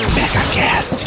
MegaCast.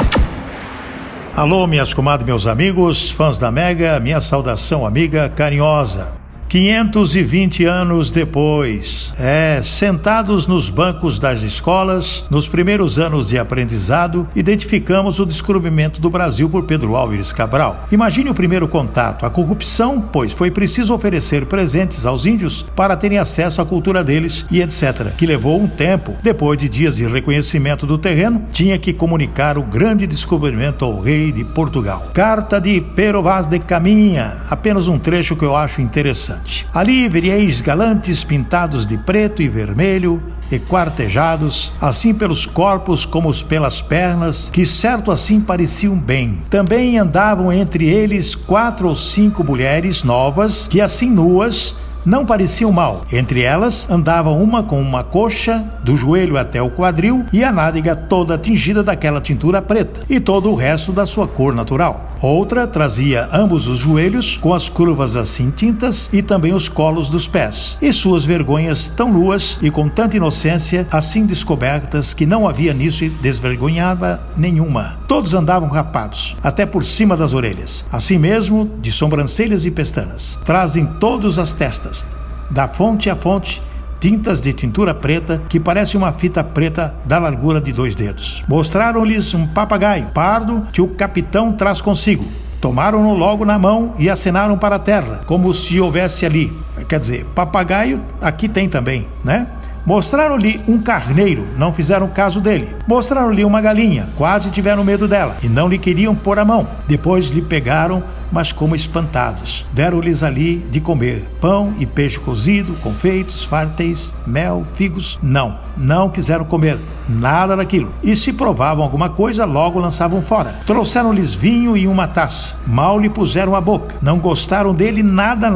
Alô, minhas comadres, meus amigos, fãs da Mega, minha saudação amiga carinhosa. 520 anos depois, sentados nos bancos das escolas, nos primeiros anos de aprendizado, identificamos o descobrimento do Brasil por Pedro Álvares Cabral. Imagine o primeiro contato, a corrupção, pois foi preciso oferecer presentes aos índios para terem acesso à cultura deles e etc., que levou um tempo. Depois de dias de reconhecimento do terreno, tinha que comunicar o grande descobrimento ao rei de Portugal. Carta de Pero Vaz de Caminha, apenas um trecho que eu acho interessante. Ali veríeis galantes pintados de preto e vermelho e quartejados, assim pelos corpos como pelas pernas, que certo assim pareciam bem. Também andavam entre eles 4 ou 5 mulheres novas, que assim nuas não pareciam mal. Entre elas andava uma com uma coxa do joelho até o quadril e a nádega toda tingida daquela tintura preta e todo o resto da sua cor natural. Outra trazia ambos os joelhos com as curvas assim tintas e também os colos dos pés, e suas vergonhas tão nuas e com tanta inocência assim descobertas que não havia nisso desvergonhada nenhuma. Todos andavam rapados, até por cima das orelhas, assim mesmo de sobrancelhas e pestanas. Trazem todos as testas, da fonte a fonte, tintas de tintura preta que parece uma fita preta da largura de 2 dedos. Mostraram-lhes um papagaio pardo que o capitão traz consigo. Tomaram-no logo na mão e acenaram para a terra, como se houvesse ali. Quer dizer, papagaio aqui tem também, né? Mostraram-lhe um carneiro, não fizeram caso dele. Mostraram-lhe uma galinha, quase tiveram medo dela e não lhe queriam pôr a mão. Depois lhe pegaram, mas como espantados. Deram-lhes ali de comer pão e peixe cozido, confeitos, fartéis, mel, figos. Não quiseram comer nada daquilo. E se provavam alguma coisa, logo lançavam fora. Trouxeram-lhes vinho em uma taça. Mal lhe puseram a boca. Não gostaram dele nada,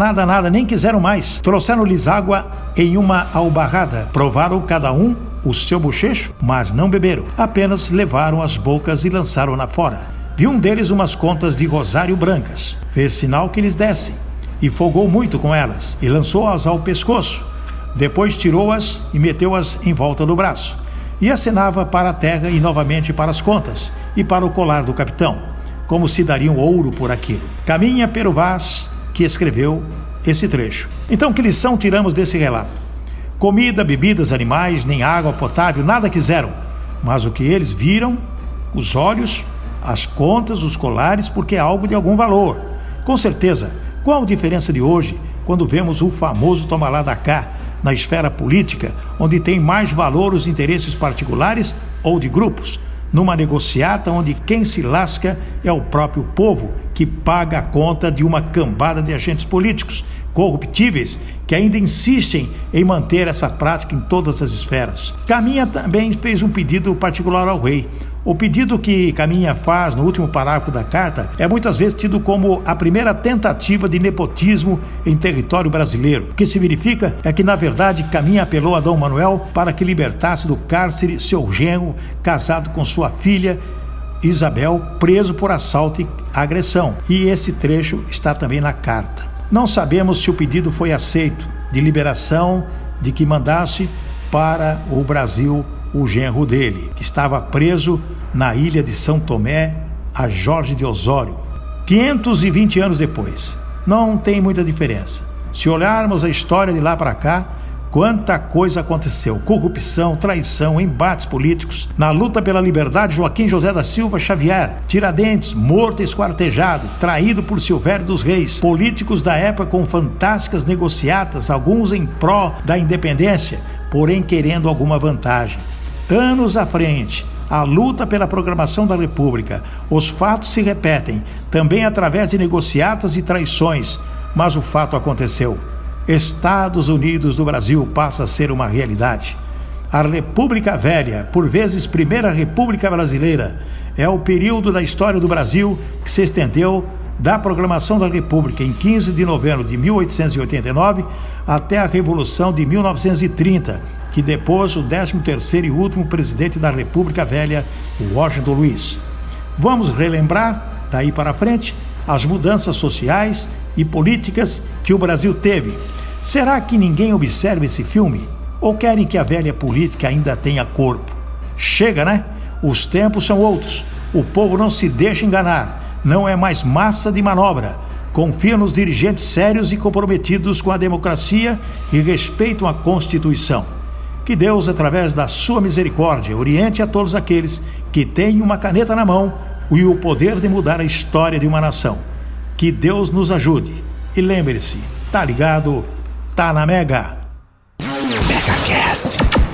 nem quiseram mais. Trouxeram-lhes água em uma albarrada. Provaram cada um o seu bochecho, mas não beberam. Apenas levaram as bocas e lançaram-na fora. Viu um deles umas contas de rosário brancas. Fez sinal que lhes dessem, e folgou muito com elas, e lançou-as ao pescoço. Depois tirou-as e meteu-as em volta do braço, e acenava para a terra e novamente para as contas, e para o colar do capitão, como se dariam ouro por aquilo. Caminha Pero Vaz, que escreveu esse trecho. Então, que lição tiramos desse relato? Comida, bebidas, animais, nem água potável, nada quiseram, mas o que eles viram, os olhos, as contas, os colares, porque é algo de algum valor. Com certeza, qual a diferença de hoje, quando vemos o famoso toma lá da cá, na esfera política, onde tem mais valor os interesses particulares ou de grupos, numa negociata onde quem se lasca é o próprio povo, que paga a conta de uma cambada de agentes políticos corruptíveis que ainda insistem em manter essa prática em todas as esferas. Caminha também fez um pedido particular ao rei. O pedido que Caminha faz no último parágrafo da carta é muitas vezes tido como a primeira tentativa de nepotismo em território brasileiro. O que se verifica é que, na verdade, Caminha apelou a Dom Manuel para que libertasse do cárcere seu genro, casado com sua filha Isabel, preso por assalto e agressão. E esse trecho está também na carta. Não sabemos se o pedido foi aceito, de liberação, de que mandasse para o Brasil o genro dele, que estava preso na ilha de São Tomé, a Jorge de Osório. 520 anos depois, não tem muita diferença. Se olharmos a história de lá para cá, quanta coisa aconteceu: corrupção, traição, embates políticos. Na luta pela liberdade, Joaquim José da Silva Xavier, Tiradentes, morto e esquartejado, traído por Silvério dos Reis, políticos da época com fantásticas negociatas, alguns em pró da independência, porém querendo alguma vantagem. Anos à frente, a luta pela programação da República, os fatos se repetem, também através de negociatas e traições, mas o fato aconteceu. Estados Unidos do Brasil passa a ser uma realidade. A República Velha, por vezes Primeira República Brasileira, é o período da história do Brasil que se estendeu da proclamação da República em 15 de novembro de 1889 até a Revolução de 1930, que depôs o 13º e último presidente da República Velha, Washington Luiz. Vamos relembrar, daí para frente, as mudanças sociais e políticas que o Brasil teve. Será que ninguém observa esse filme? Ou querem que a velha política ainda tenha corpo? Chega, né? Os tempos são outros. O povo não se deixa enganar. Não é mais massa de manobra. Confia nos dirigentes sérios e comprometidos com a democracia e respeitam a Constituição. Que Deus, através da sua misericórdia, oriente a todos aqueles que têm uma caneta na mão e o poder de mudar a história de uma nação. Que Deus nos ajude. E lembre-se, tá ligado? Tá na Mega. MegaCast.